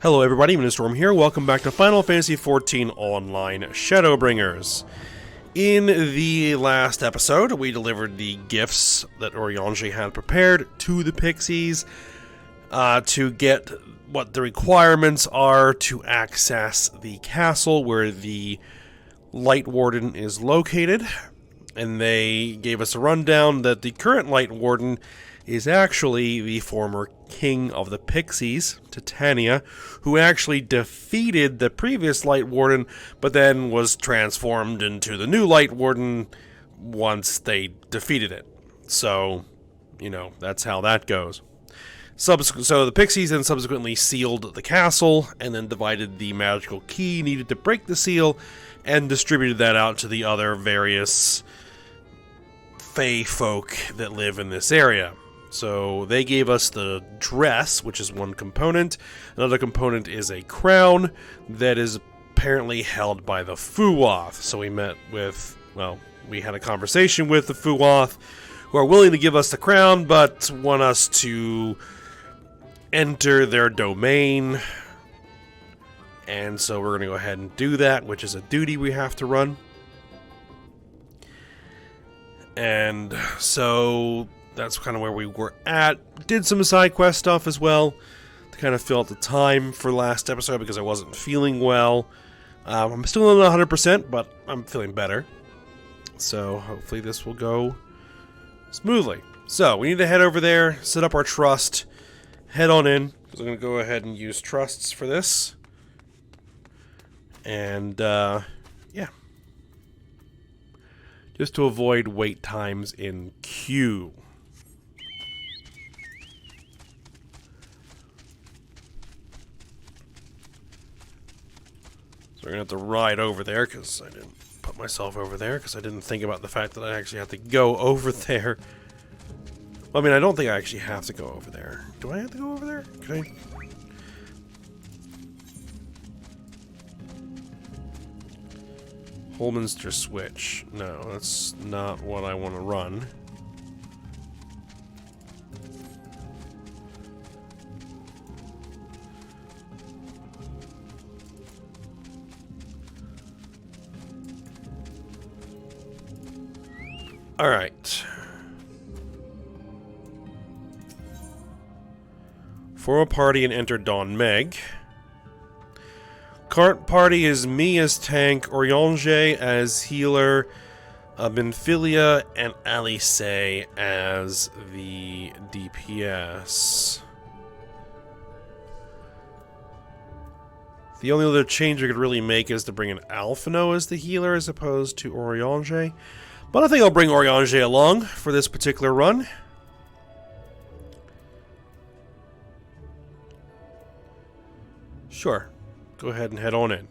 Hello everybody, Storm here. Welcome back to Final Fantasy XIV Online Shadowbringers. In the last episode, we delivered the gifts that Eorzea had prepared to the Pixies to get what the requirements are to access the castle where the Light Warden is located. And they gave us a rundown that the current Light Warden is actually the former king of the Pixies, Titania, who actually defeated the previous Light Warden, but then was transformed into the new Light Warden once they defeated it. So, you know, that's how that goes. So the Pixies then subsequently sealed the castle, and then divided the magical key needed to break the seal, and distributed that out to the other various Fae folk that live in this area. So they gave us the dress, which is one component. Another component is a crown that is apparently held by the Fuwath. So we met with, well, we had a conversation with the Fuwath, who are willing to give us the crown, but want us to enter their domain. And so we're going to go ahead and do that, which is a duty we have to run. And so that's kind of where we were at. Did some side quest stuff as well to kind of fill out the time for last episode because I wasn't feeling well. I'm still not 100%, but I'm feeling better. So hopefully this will go smoothly. So we need to head over there, set up our trust, head on in, because I'm going to go ahead and use trusts for this. And yeah. Just to avoid wait times in queue. So we're going to have to ride over there, because I didn't put myself over there, because I didn't think about the fact that I actually have to go over there. I mean, I don't think I actually have to go over there. Do I have to go over there? Can I? Holminster Switch. No, that's not what I want to run. Alright. Form a party and enter Dohn Mheg. Current party is me as tank, Eorzea as healer, Benfilia and Alice as the DPS. The only other change I could really make is to bring in Alphino as the healer as opposed to Eorzea. But I think I'll bring Eorzea along for this particular run. Sure. Go ahead and head on in.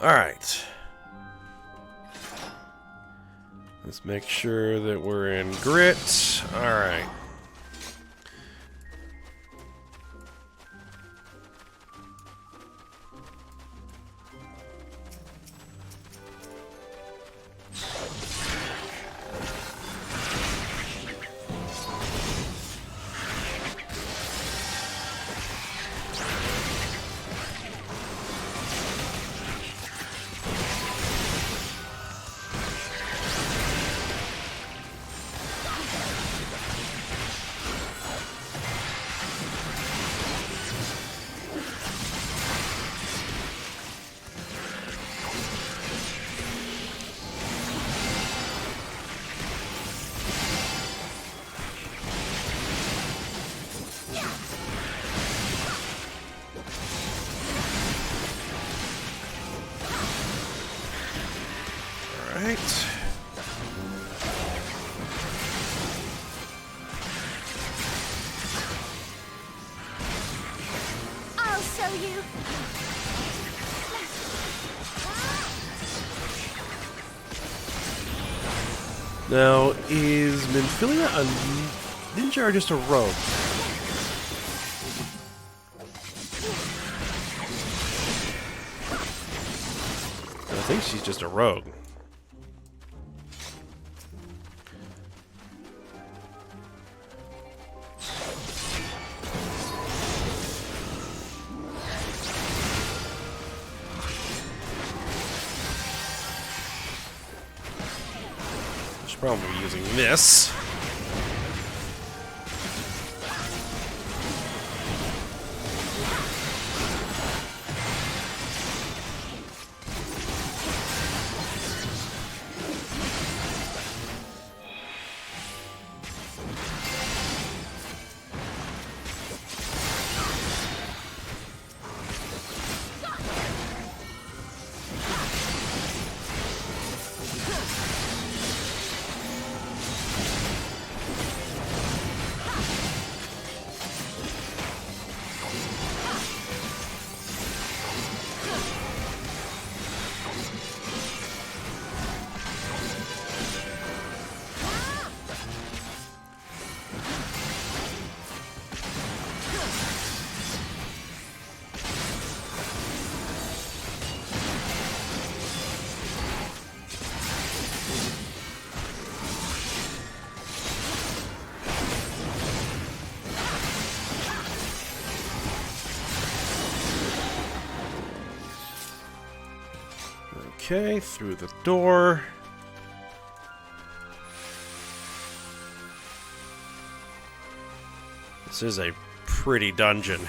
Alright. Let's make sure that we're in grit. Alright. show you. Now, is Minfilia a ninja or just a rogue? I think she's just a rogue. Should probably be using this. Okay, through the door. This is a pretty dungeon.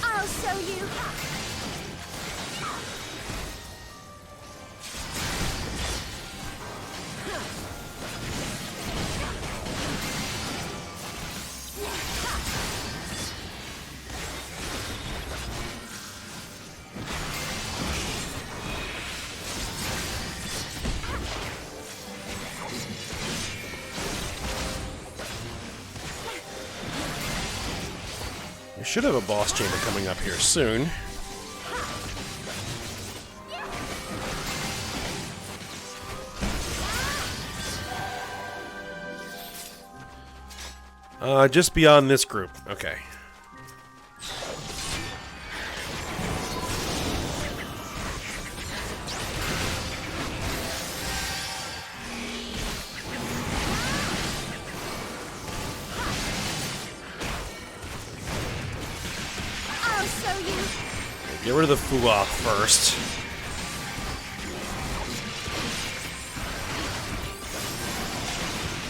I'll show you. We should have a boss chamber coming up here soon. Just beyond this group. Okay. I'll show you. Get rid of the Fuoth first.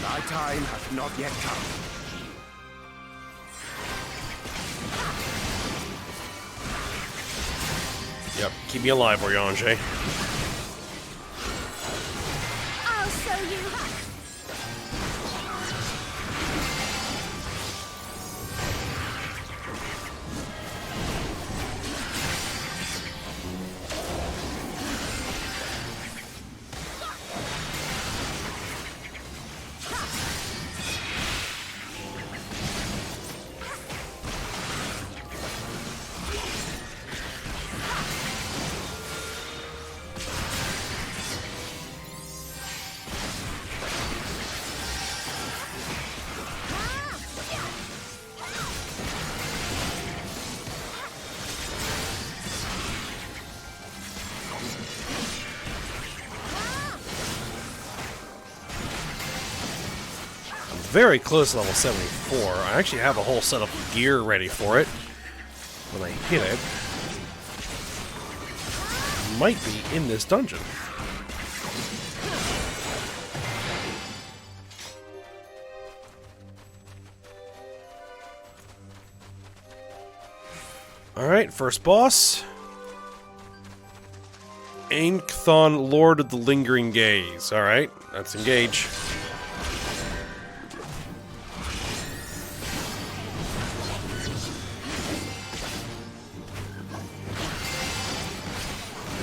My time has not yet come. Yep, keep me alive, Eorzea. I'll show you. Very close to level 74. I actually have a whole set of gear ready for it when I hit it. might be in this dungeon. Alright, first boss. Ainkhthon, Lord of the Lingering Gaze. Alright, let's engage.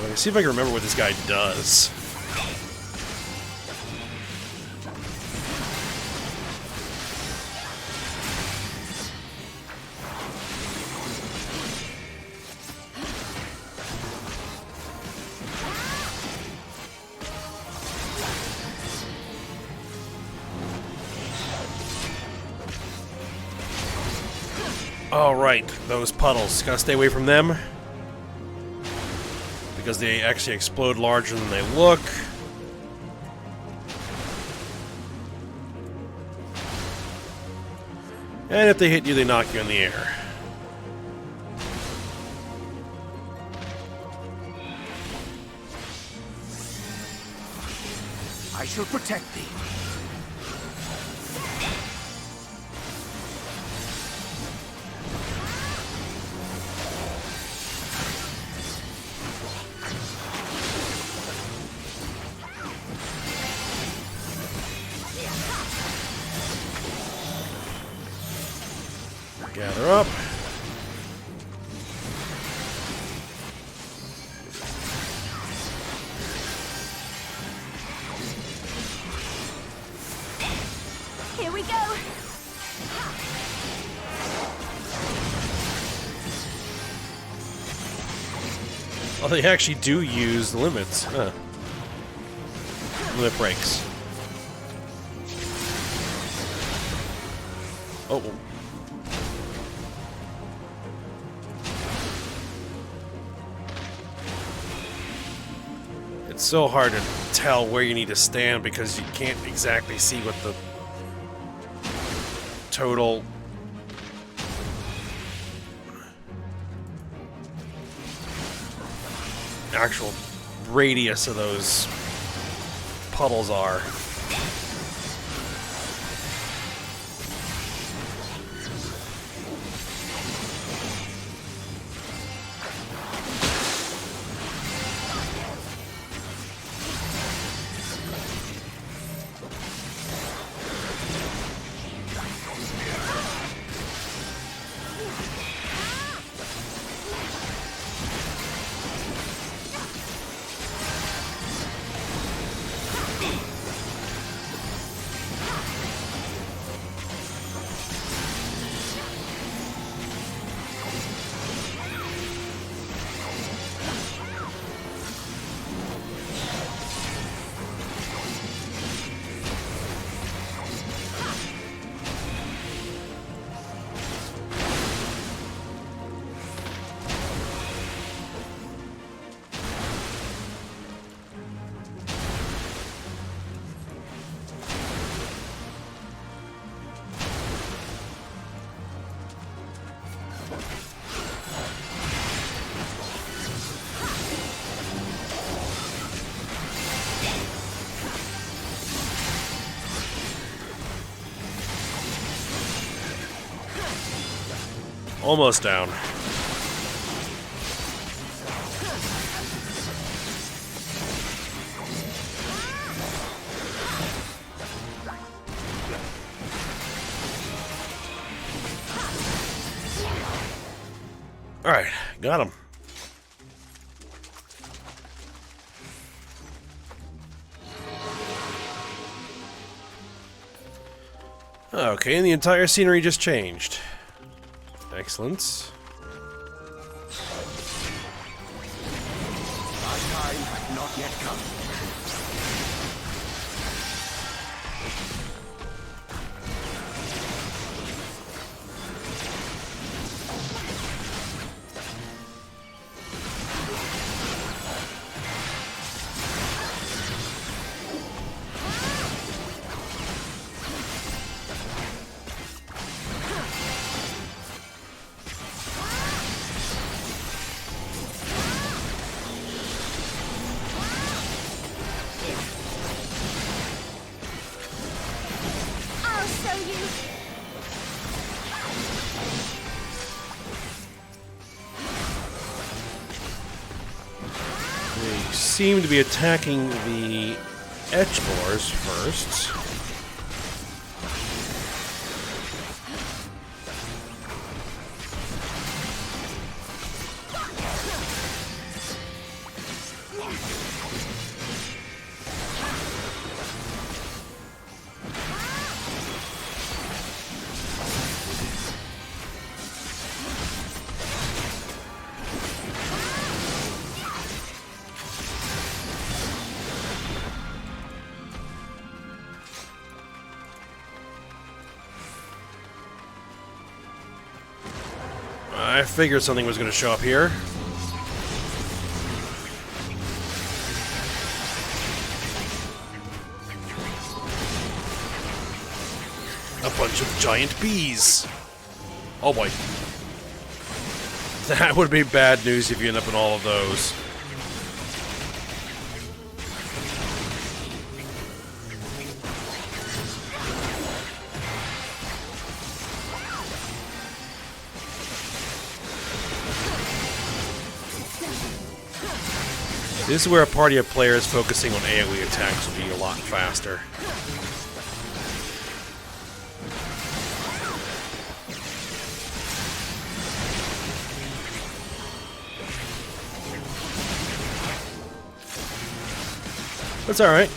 Let's see if I can remember what this guy does. All right, those puddles. Gotta stay away from them, because they actually explode larger than they look. And if they hit you, they knock you in the air. I shall protect thee. Gather up. Here we go. Oh, they actually do use the limits. Huh. Limit breaks. Oh. It's so hard to tell where you need to stand because you can't exactly see what the total actual radius of those puddles are. Almost down. All right, got him. Okay, and the entire scenery just changed. Excellent. My time has not yet come. seem to be attacking the Edgelords first. I figured something was going to show up here. A bunch of giant bees. Oh boy. That would be bad news if you end up in all of those. This is where a party of players focusing on AoE attacks will be a lot faster. That's alright.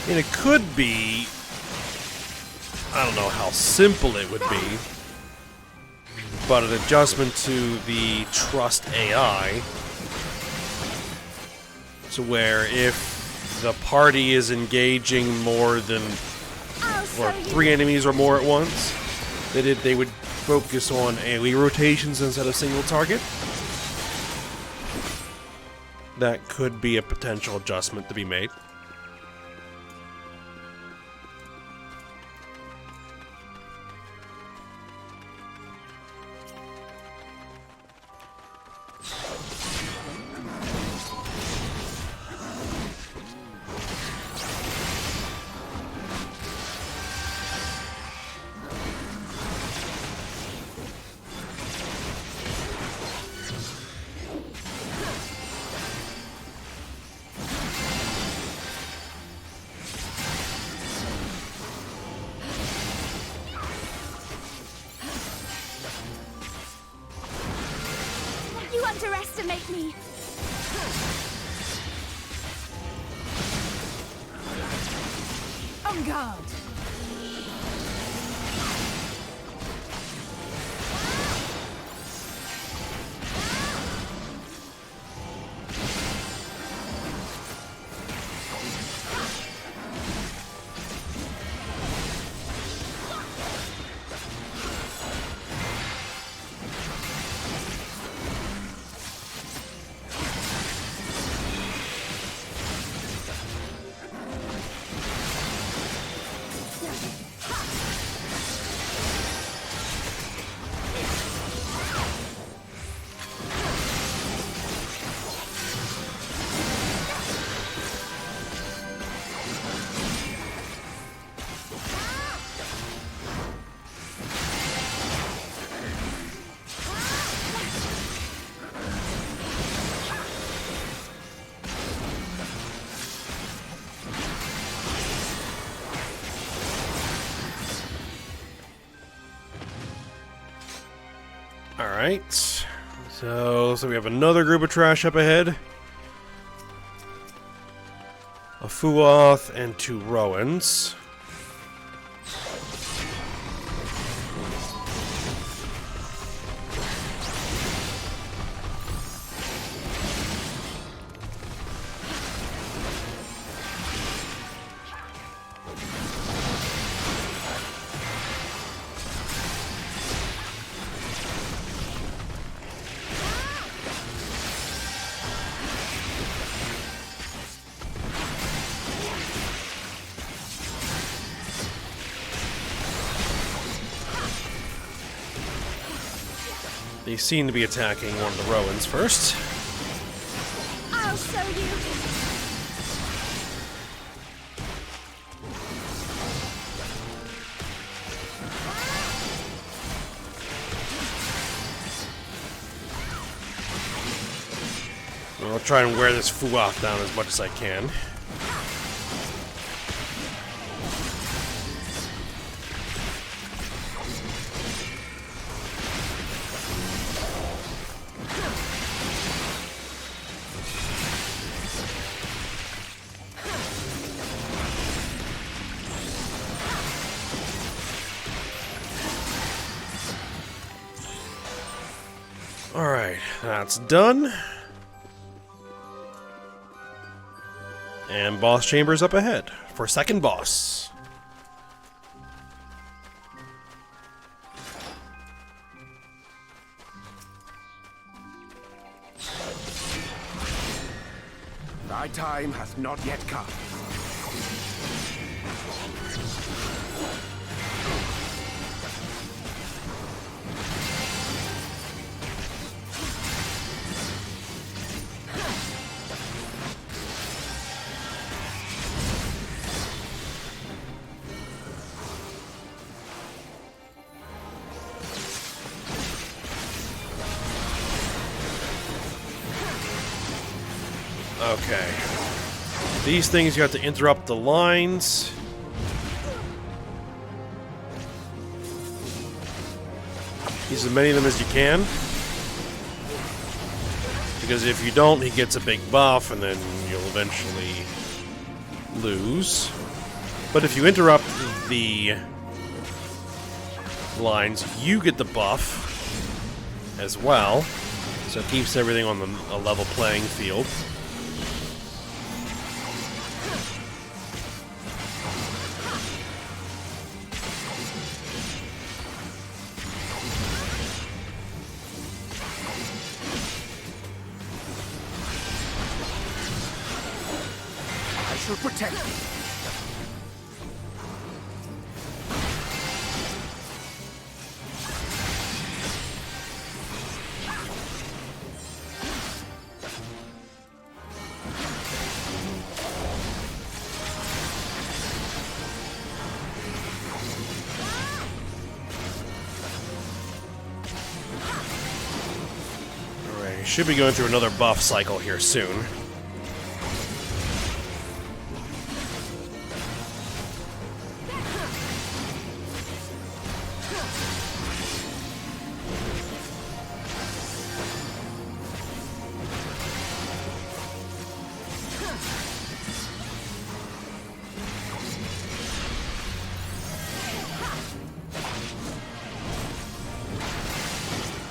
And it could be, I don't know how simple it would be, but an adjustment to the trust AI, so where if the party is engaging more than, or 3 enemies or more at once, they would focus on AoE rotations instead of single target. That could be a potential adjustment to be made. You underestimate me. On guard. Alright, so we have another group of trash up ahead. A Fuoth and 2 Rowans. They seem to be attacking one of the Roans first. I'll show you. I'll try and wear this Fuak down as much as I can. Alright, that's done. And boss chamber's up ahead for second boss. Thy time has not yet come. Okay. These things you have to interrupt the lines. Use as many of them as you can. Because if you don't, he gets a big buff and then you'll eventually lose. But if you interrupt the lines, you get the buff as well. So it keeps everything on a level playing field. I shall protect thee. Alright, should be going through another buff cycle here soon.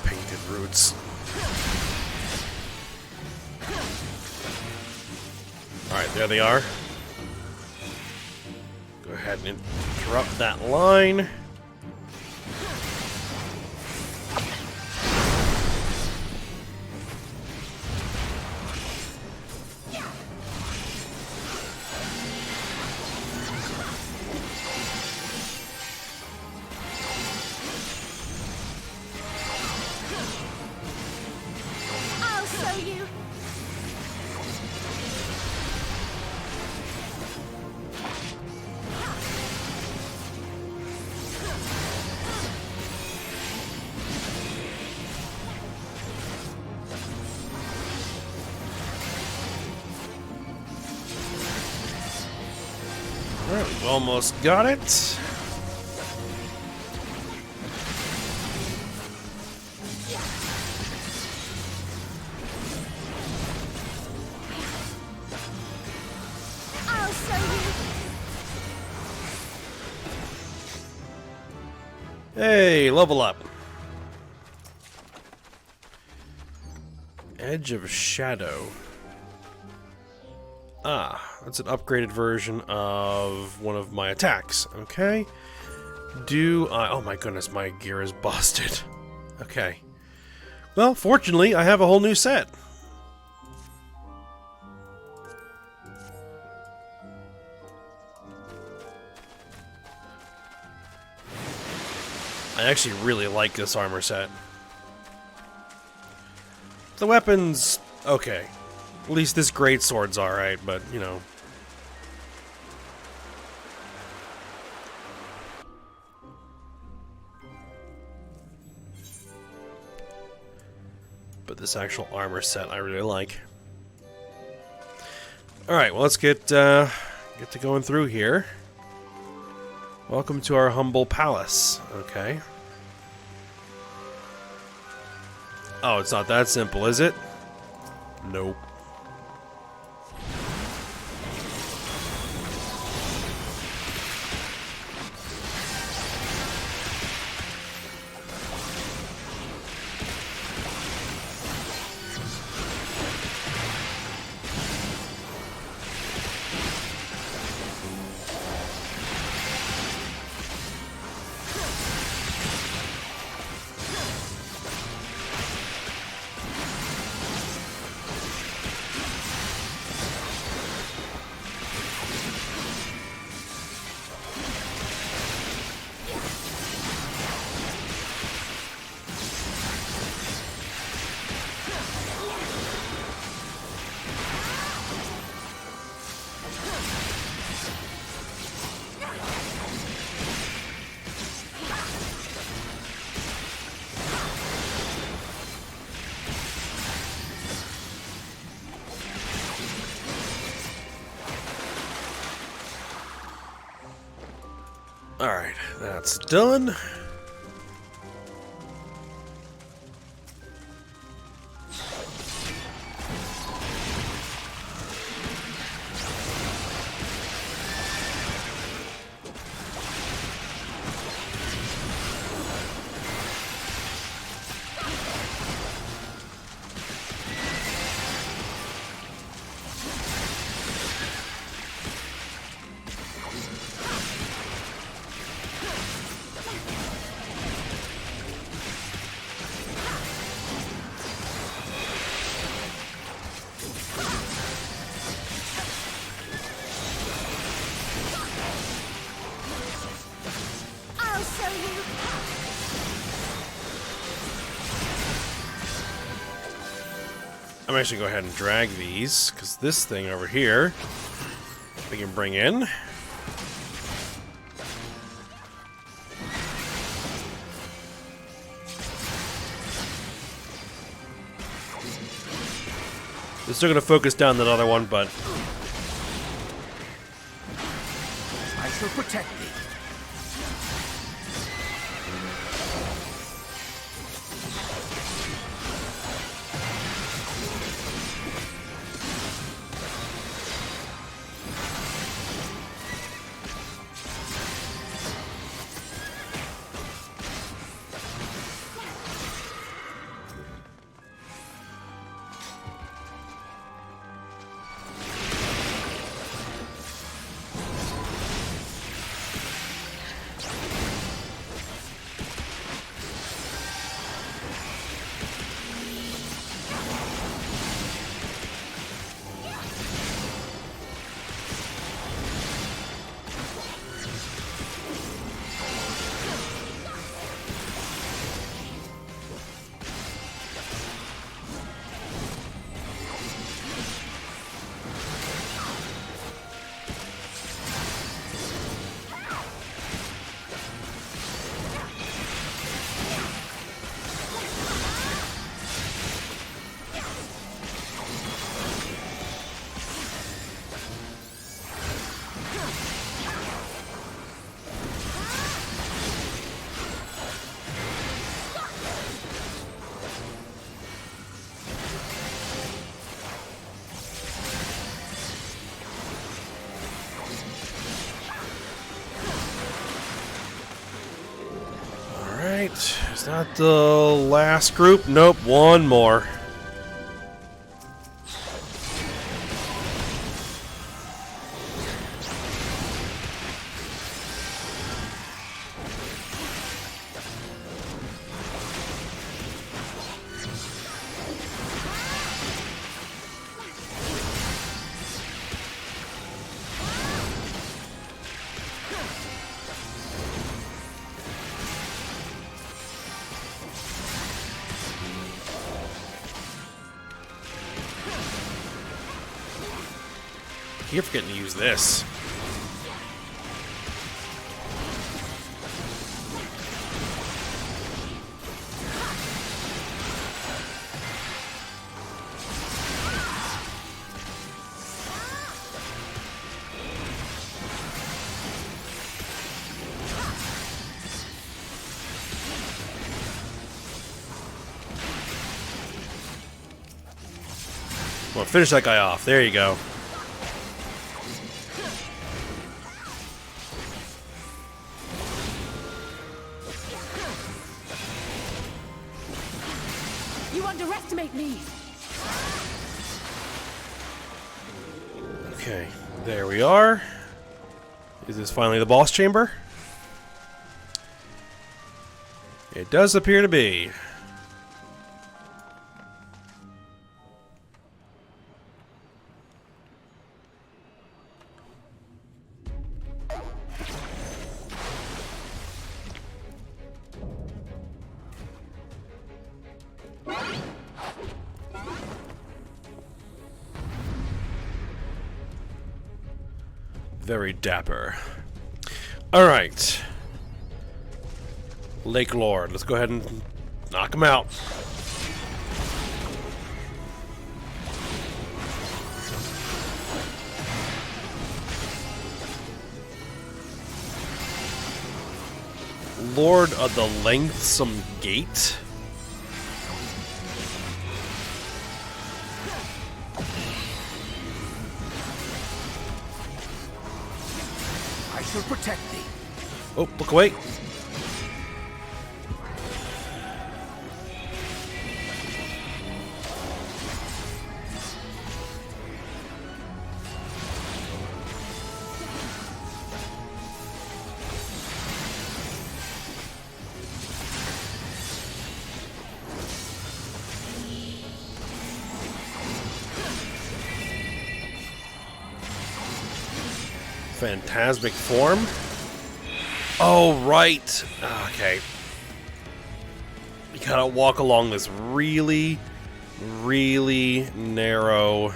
Painted roots. Alright, there they are. Go ahead and interrupt that line. I'll show you. Alright, we've almost got it. I'll show you. Hey, level up. Edge of Shadow. Ah, that's an upgraded version of one of my attacks. Okay. Do I... Oh my goodness, my gear is busted. Okay. Well, fortunately, I have a whole new set. I actually really like this armor set. The weapons, okay. At least this greatsword's alright, but, you know. But this actual armor set I really like. Alright, well let's get to going through here. Welcome to our humble palace. Okay. Oh, it's not that simple, is it? Nope. Alright, that's done. I'll show you. I'm actually going to go ahead and drag these, because this thing over here, we can bring in. They're still going to focus down that other one, but I shall protect thee. alright. Is that the last group? Nope, one more. keep forgetting to use this. Well, finish that guy off. There you go. You underestimate me. Okay, there we are. Is this finally the boss chamber? It does appear to be. Very dapper. Alright. Lake Lord. Let's go ahead and knock him out. Lord of the Lengthsome Gate? I shall protect thee. Oh, look away. Phantasmic form? Oh, right. Okay. You gotta walk along this really, really narrow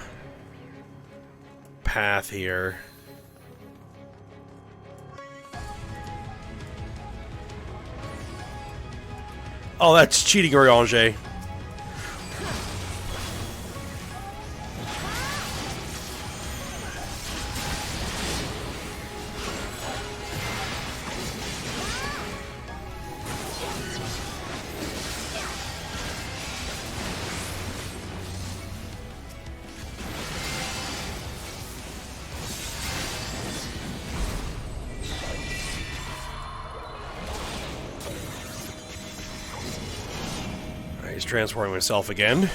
path here. Oh, that's cheating, Eorzea. He's transforming himself again.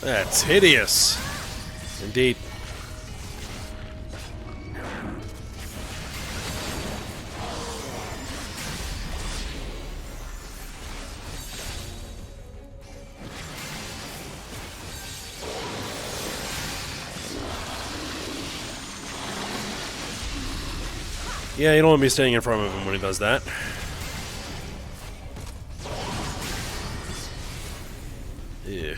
That's hideous. Indeed. Yeah, you don't want to be standing in front of him when he does that. Yeah.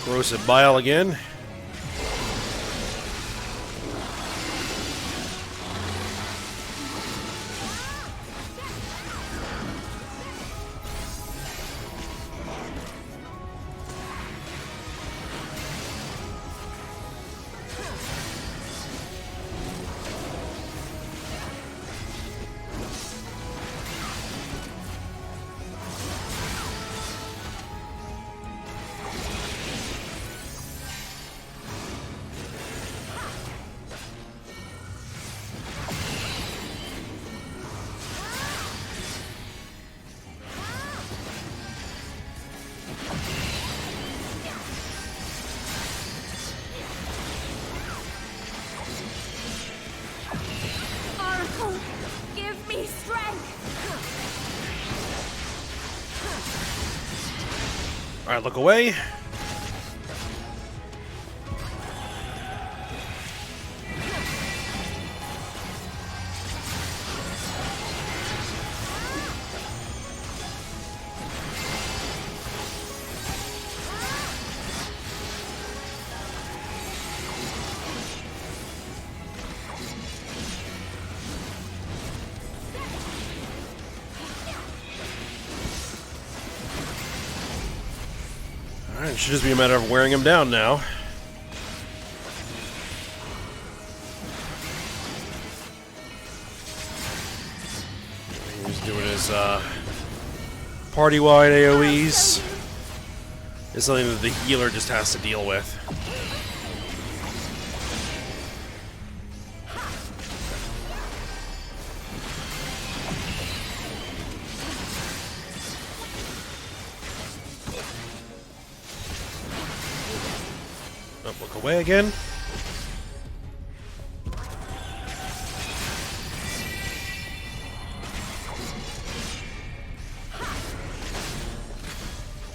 Corrosive bile again. Oracle, give me strength. Alright, look away. Alright, it should just be a matter of wearing him down now. He's doing his party-wide AoEs. It's something that the healer just has to deal with. Oh, look away again.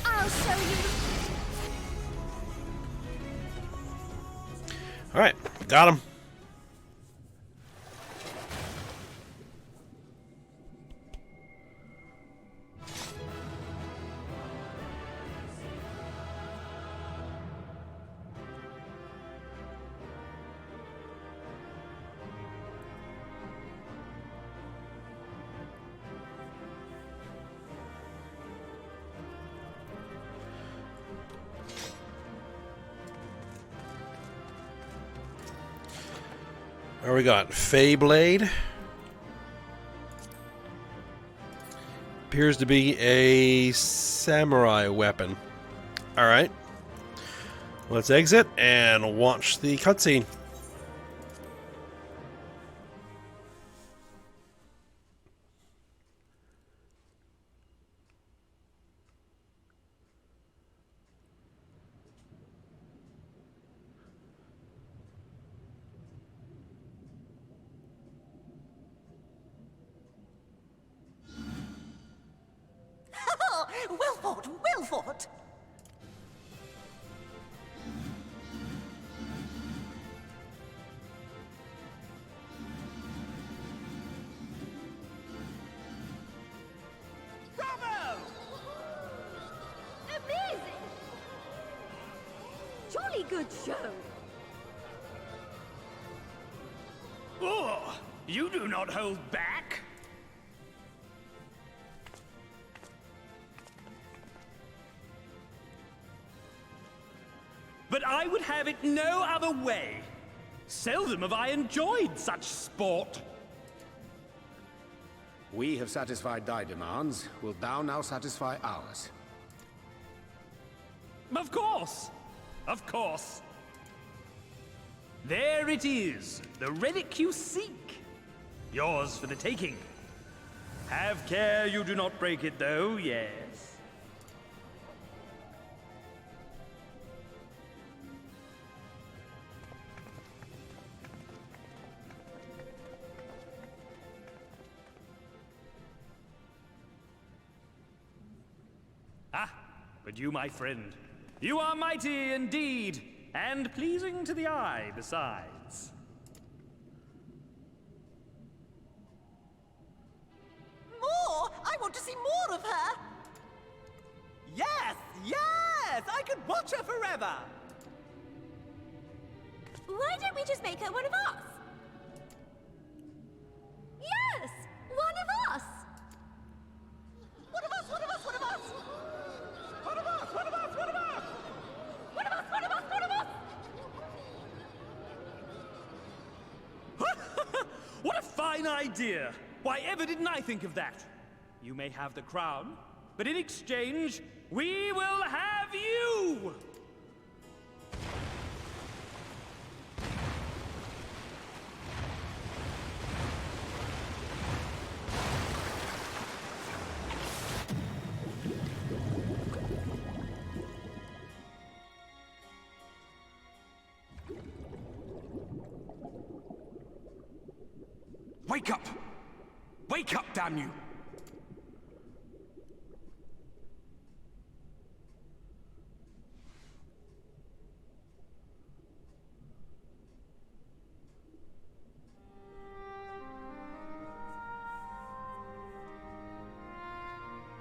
I'll show you. Alright, got him. What we got? Feyblade. Appears to be a samurai weapon. Alright. Let's exit and watch the cutscene. Well fought, well fought! Bravo! Amazing! Jolly good show. Oh, you do not hold back. But I would have it no other way. Seldom have I enjoyed such sport. We have satisfied thy demands. Wilt thou now satisfy ours? Of course. Of course. There it is, the relic you seek. Yours for the taking. Have care you do not break it, though, yes. Ah, but you, my friend, you are mighty indeed, and pleasing to the eye besides. More! I want to see more of her! Yes! Yes! I could watch her forever! Why don't we just make her one of us? Yes! One of us! One of us, one of us, one of us! One of us! One of us! One of us! One of us, one of us, one of us! What a fine idea! Why ever didn't I think of that? You may have the crown, but in exchange, we will have you! Wake up! Wake up, damn you!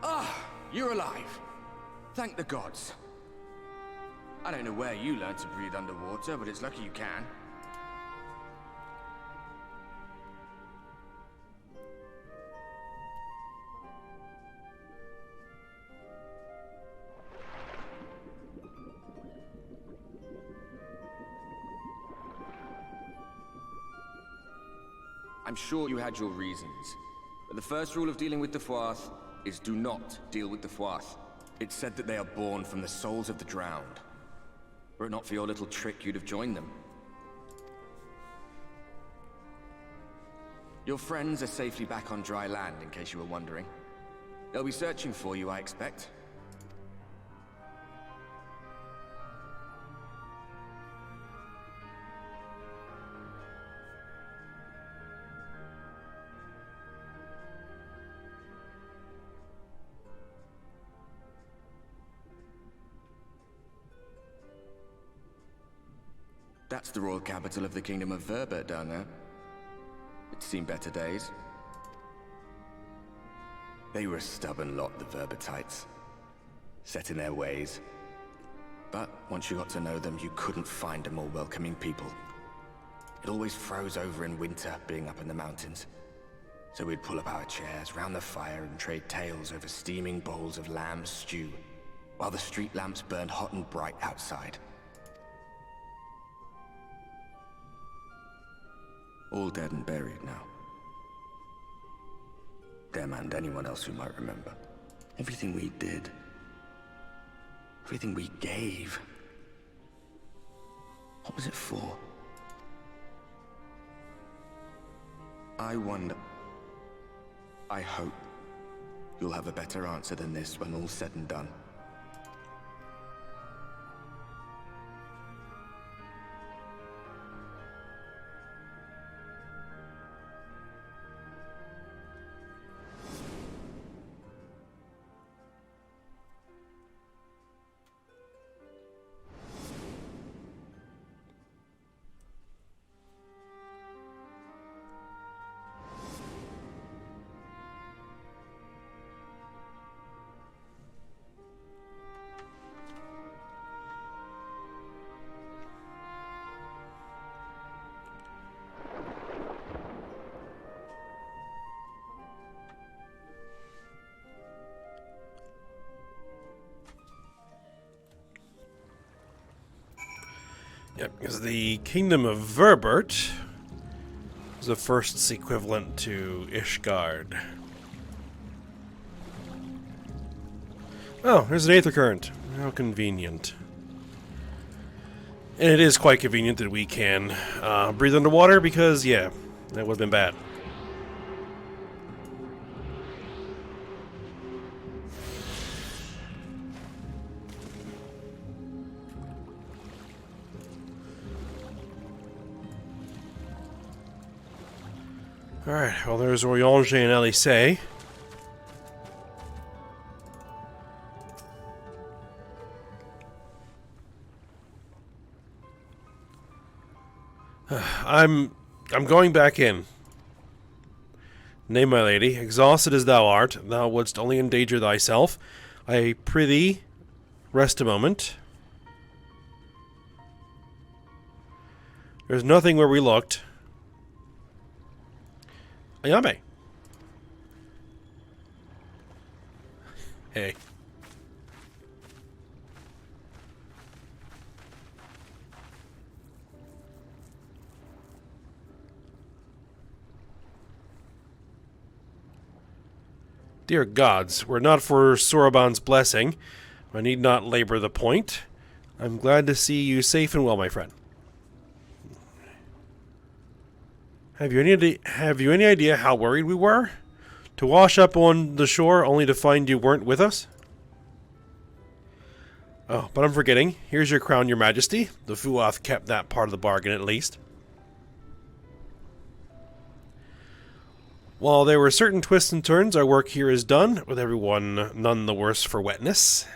Ah, you're alive. Thank the gods. I don't know where you learned to breathe underwater, but it's lucky you can. I'm sure you had your reasons. But the first rule of dealing with the Froth is do not deal with the Froth. It's said that they are born from the souls of the drowned. Were it not for your little trick, you'd have joined them. Your friends are safely back on dry land, in case you were wondering. They'll be searching for you, I expect. That's the royal capital of the Kingdom of Verbert down there. It's seen better days. They were a stubborn lot, the Verbertites. Set in their ways. But once you got to know them, you couldn't find a more welcoming people. It always froze over in winter, being up in the mountains. So we'd pull up our chairs round the fire and trade tales over steaming bowls of lamb stew, while the street lamps burned hot and bright outside. All dead and buried now. Them and anyone else who might remember. Everything we did. Everything we gave. What was it for? I wonder... I hope you'll have a better answer than this when all's said and done. Yep, because the Kingdom of Verbert is the first equivalent to Ishgard. Oh, there's an Aether Current. How convenient. And it is quite convenient that we can breathe underwater because, yeah, that would have been bad. Alright, well there's Eorzea and Eorzea. I'm going back in. Nay, my lady, exhausted as thou art, thou wouldst only endanger thyself. I prithee, rest a moment. There's nothing where we looked. Ayame. Hey. Dear gods, were it not for Soroban's blessing, I need not labor the point. I'm glad to see you safe and well, my friend. Have you any idea how worried we were? To wash up on the shore only to find you weren't with us? Oh, but I'm forgetting. Here's your crown, your majesty. The Fuath kept that part of the bargain at least. While there were certain twists and turns, our work here is done, with everyone none the worse for wetness.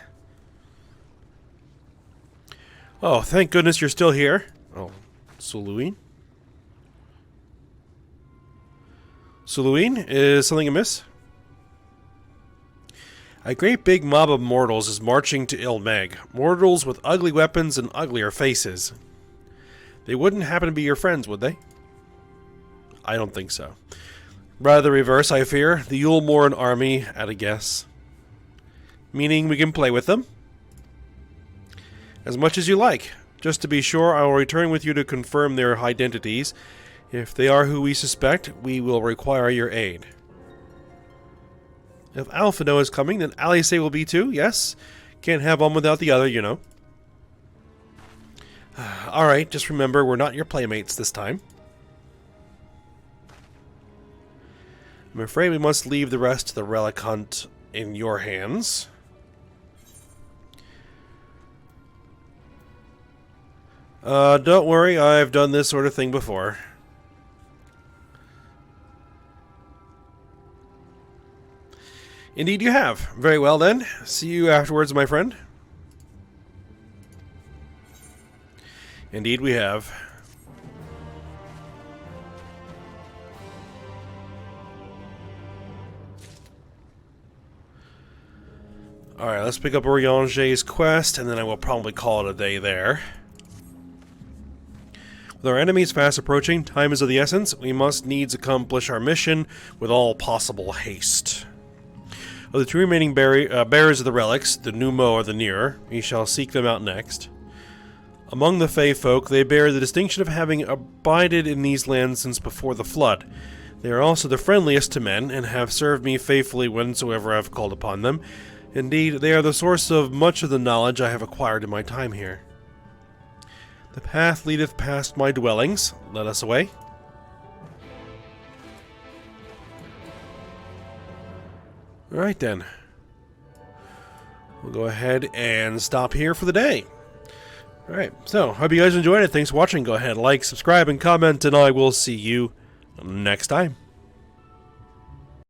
Oh, thank goodness you're still here. Oh, Suluine? Suluine, is something amiss? A great big mob of mortals is marching to Mheg. Mortals with ugly weapons and uglier faces. They wouldn't happen to be your friends, would they? I don't think so. Rather the reverse, I fear. The Yulmoran army, at a guess. Meaning we can play with them? As much as you like. Just to be sure, I will return with you to confirm their identities. If they are who we suspect, we will require your aid. If Alphino is coming, then Alice will be too, yes. Can't have one without the other, you know. Alright, just remember, we're not your playmates this time. I'm afraid we must leave the rest of the relic hunt in your hands. Don't worry, I've done this sort of thing before. Indeed you have. Very well then. See you afterwards, my friend. Indeed we have. Alright, let's pick up Eorzea's quest, and then I will probably call it a day there. With our enemies fast approaching, time is of the essence. We must needs accomplish our mission with all possible haste. Of the two remaining bearers of the relics, the Numo or the Nearer, we shall seek them out next. Among the Fey folk, they bear the distinction of having abided in these lands since before the Flood. They are also the friendliest to men, and have served me faithfully whensoever I have called upon them. Indeed, they are the source of much of the knowledge I have acquired in my time here. The path leadeth past my dwellings. Let us away. Alright then. We'll go ahead and stop here for the day. Alright, so, hope you guys enjoyed it. Thanks for watching. Go ahead, like, subscribe, and comment, and I will see you next time.